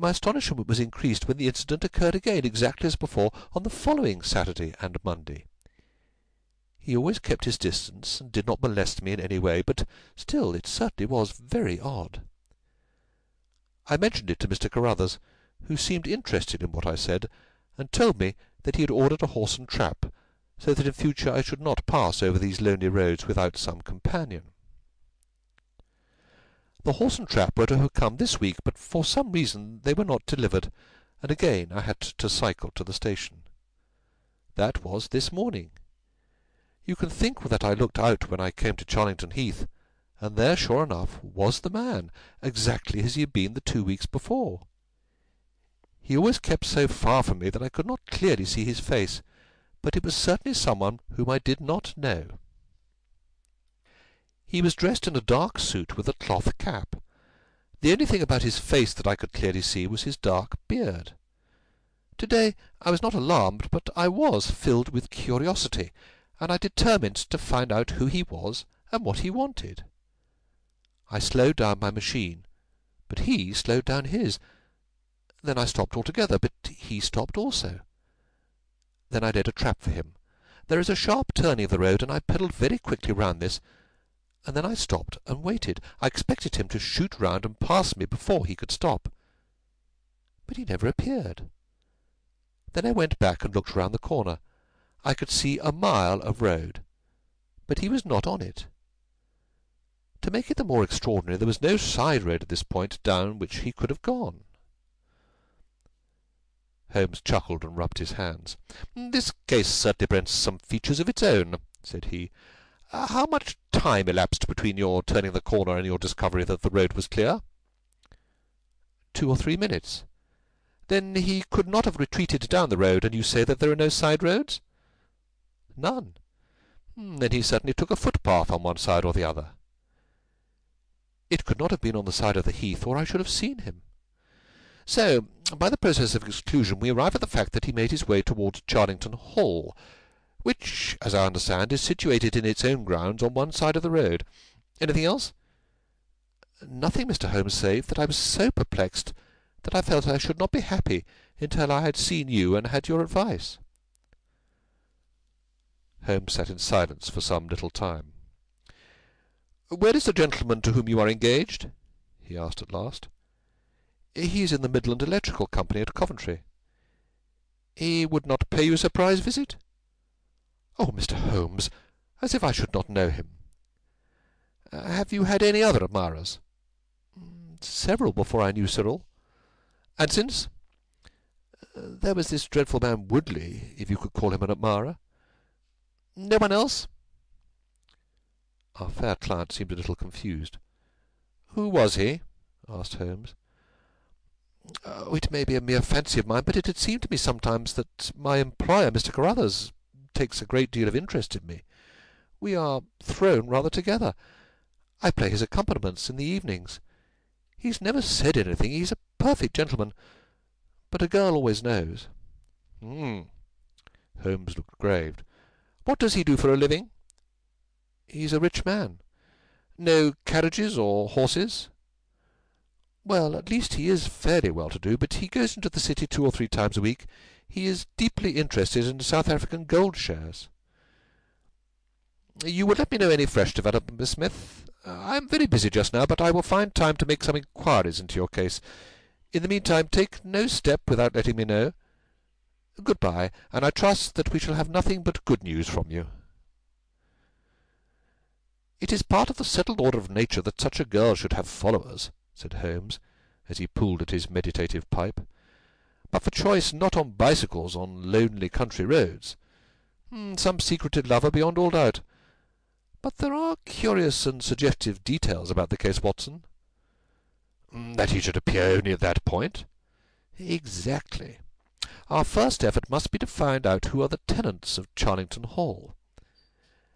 My astonishment was increased when the incident occurred again, exactly as before, on the following Saturday and Monday. He always kept his distance, and did not molest me in any way, but still it certainly was very odd. I mentioned it to Mr. Carruthers, who seemed interested in what I said, and told me that he had ordered a horse and trap, so that in future I should not pass over these lonely roads without some companion. The horse and trap were to have come this week, but for some reason they were not delivered, and again I had to cycle to the station. That was this morning. You can think that I looked out when I came to Charlington Heath, and there, sure enough, was the man, exactly as he had been the 2 weeks before. He always kept so far from me that I could not clearly see his face, but it was certainly someone whom I did not know. He was dressed in a dark suit with a cloth cap. The only thing about his face that I could clearly see was his dark beard. To-day I was not alarmed, but I was filled with curiosity, and I determined to find out who he was and what he wanted. I slowed down my machine, but he slowed down his. Then I stopped altogether, but he stopped also. Then I laid a trap for him. There is a sharp turning of the road, and I pedalled very quickly round this, and then I stopped and waited. I expected him to shoot round and pass me before he could stop. But he never appeared. Then I went back and looked round the corner. I could see a mile of road, but he was not on it. To make it the more extraordinary, there was no side road at this point down which he could have gone. Holmes chuckled and rubbed his hands. "This case certainly presents some features of its own," said he. "How much time elapsed between your turning the corner and your discovery that the road was clear?" 2 or 3 minutes. "Then he could not have retreated down the road, and you say that there are no side roads?" "None." "Then he certainly took a footpath on one side or the other." "It could not have been on the side of the heath, or I should have seen him." "So, by the process of exclusion, we arrive at the fact that he made his way towards Charlington Hall, which, as I understand, is situated in its own grounds on one side of the road. Anything else?" "Nothing, Mr. Holmes, save that I was so perplexed that I felt I should not be happy until I had seen you and had your advice." Holmes sat in silence for some little time. "Where is the gentleman to whom you are engaged?" he asked at last. "He is in the Midland Electrical Company at Coventry." "He would not pay you a surprise visit?" "Oh, Mr. Holmes, as if I should not know him." "Have you had any other admirers?" "Several before I knew Cyril." "And since?" "There was this dreadful man Woodley, if you could call him an admirer." "No one else?" Our fair client seemed a little confused. "Who was he?" asked Holmes. It may be a mere fancy of mine, but it had seemed to me sometimes that my employer, Mr. Carruthers, takes a great deal of interest in me. We are thrown rather together. I play his accompaniments in the evenings. He's never said anything. He's a perfect gentleman. But a girl always knows." Holmes looked grave. "What does he do for a living?" "He's a rich man." "No carriages or horses?" "Well, at least he is fairly well-to-do, but he goes into the city 2 or 3 times a week. He is deeply interested in South African gold shares." "You will let me know any fresh development, Miss Smith. I am very busy just now, but I will find time to make some inquiries into your case. In the meantime, take no step without letting me know. Good-bye, and I trust that we shall have nothing but good news from you." "It is part of the settled order of nature that such a girl should have followers," said Holmes, as he pulled at his meditative pipe, "but for choice not on bicycles on lonely country roads. Some secreted lover beyond all doubt. But there are curious and suggestive details about the case, Watson." "That he should appear only at that point?" "Exactly. Our first effort must be to find out who are the tenants of Charlington Hall.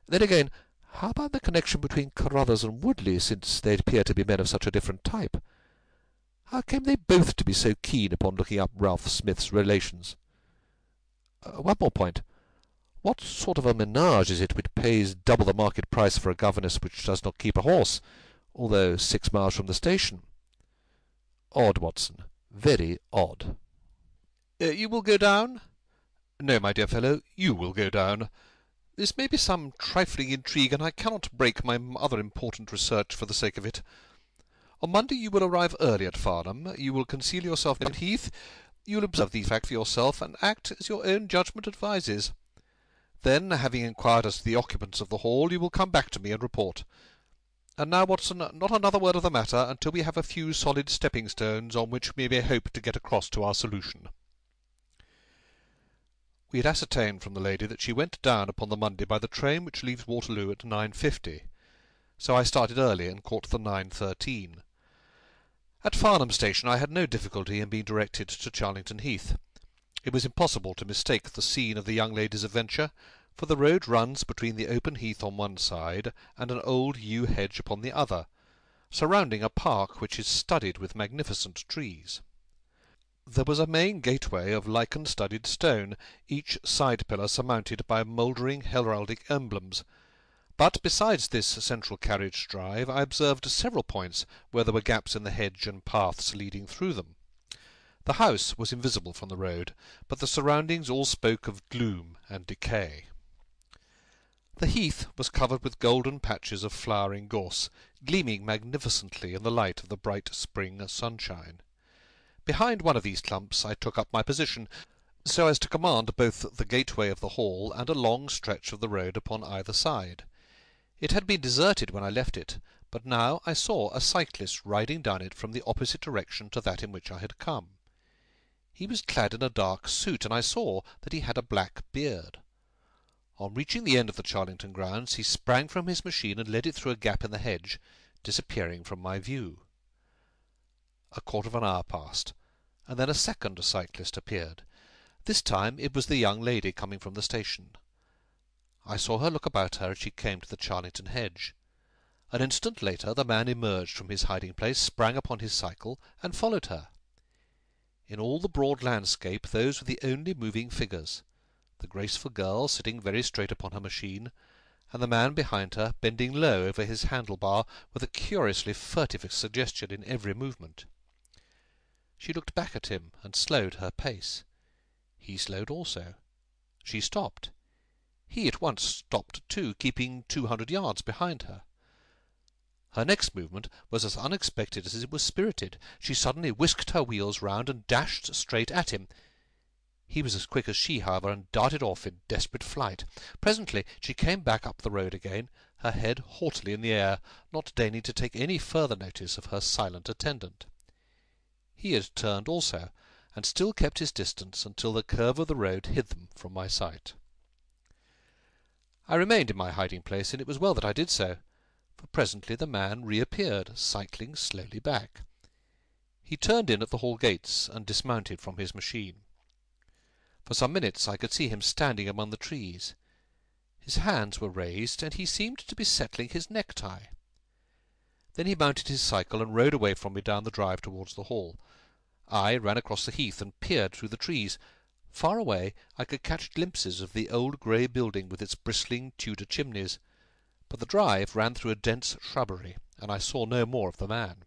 Then again, how about the connection between Carruthers and Woodley, since they appear to be men of such a different type? How came they both to be so keen upon looking up Ralph Smith's relations? One more point. What sort of a menage is it which pays double the market price for a governess which does not keep a horse, although 6 miles from the station? Odd, Watson, Very odd. You will go down? No, my dear fellow, you will go down. This may be some trifling intrigue, and I cannot break my other important research for the sake of it. On Monday you will arrive early at Farnham. You will conceal yourself in Heath. You will observe the fact for yourself, and act as your own judgment advises. Then, having inquired as to the occupants of the hall, you will come back to me and report. And now, Watson, not another word of the matter until we have a few solid stepping-stones on which we may hope to get across to our solution. We had ascertained from the lady that she went down upon the Monday by the train which leaves Waterloo at 9:50, so I started early and caught the 9:13. At Farnham station I had no difficulty in being directed to Charlington Heath. It was impossible to mistake the scene of the young lady's adventure, for the road runs between the open heath on one side and an old yew hedge upon the other, surrounding a park which is studded with magnificent trees. There was a main gateway of lichen-studded stone, each side pillar surmounted by mouldering heraldic emblems. But besides this central carriage drive, I observed several points where there were gaps in the hedge and paths leading through them. The house was invisible from the road, but the surroundings all spoke of gloom and decay. The heath was covered with golden patches of flowering gorse, gleaming magnificently in the light of the bright spring sunshine. Behind one of these clumps I took up my position, so as to command both the gateway of the hall and a long stretch of the road upon either side. It had been deserted when I left it, but now I saw a cyclist riding down it from the opposite direction to that in which I had come. He was clad in a dark suit, and I saw that he had a black beard. On reaching the end of the Charlington grounds, he sprang from his machine and led it through a gap in the hedge, disappearing from my view. A quarter of an hour passed, and then a second cyclist appeared. This time it was the young lady coming from the station. I saw her look about her as she came to the Charlington hedge. An instant later the man emerged from his hiding-place, sprang upon his cycle, and followed her. In all the broad landscape those were the only moving figures, the graceful girl sitting very straight upon her machine, and the man behind her bending low over his handle-bar with a curiously furtive suggestion in every movement. She looked back at him and slowed her pace. He slowed also. She stopped. He at once stopped too, keeping 200 yards behind her. Her next movement was as unexpected as it was spirited. She suddenly whisked her wheels round and dashed straight at him. He was as quick as she, however, and darted off in desperate flight. Presently she came back up the road again, her head haughtily in the air, not deigning to take any further notice of her silent attendant. He had turned also, and still kept his distance until the curve of the road hid them from my sight. I remained in my hiding-place, and it was well that I did so, for presently the man reappeared, cycling slowly back. He turned in at the hall gates and dismounted from his machine. For some minutes I could see him standing among the trees. His hands were raised, and he seemed to be settling his necktie. Then he mounted his cycle and rode away from me down the drive towards the hall. I ran across the heath and peered through the trees. Far away I could catch glimpses of the old grey building with its bristling Tudor chimneys, but the drive ran through a dense shrubbery, and I saw no more of the man.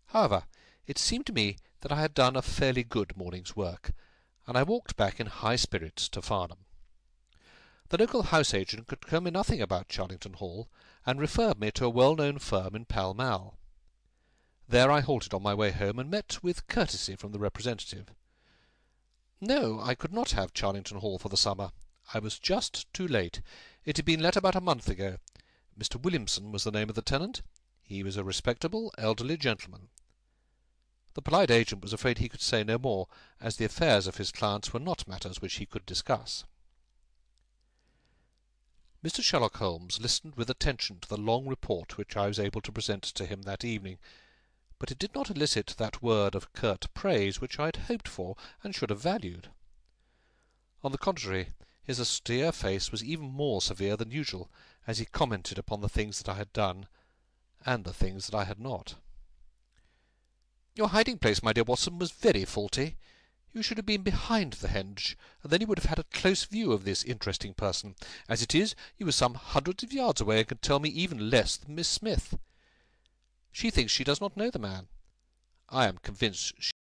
However, it seemed to me that I had done a fairly good morning's work, and I walked back in high spirits to Farnham. The local house-agent could tell me nothing about Charlington Hall, and referred me to a well-known firm in Pall Mall. There I halted on my way home, and met with courtesy from the representative. No, I could not have Charlington Hall for the summer. I was just too late. It had been let about a month ago. Mr. Williamson was the name of the tenant. He was a respectable, elderly gentleman. The polite agent was afraid he could say no more, as the affairs of his clients were not matters which he could discuss. Mr. Sherlock Holmes listened with attention to the long report which I was able to present to him that evening, but it did not elicit that word of curt praise which I had hoped for and should have valued. On the contrary, his austere face was even more severe than usual, as he commented upon the things that I had done, and the things that I had not. "Your hiding-place, my dear Watson, was very faulty. You should have been behind the hedge, and then you would have had a close view of this interesting person. As it is, you were some hundreds of yards away, and can tell me even less than Miss Smith. She thinks she does not know the man. I am convinced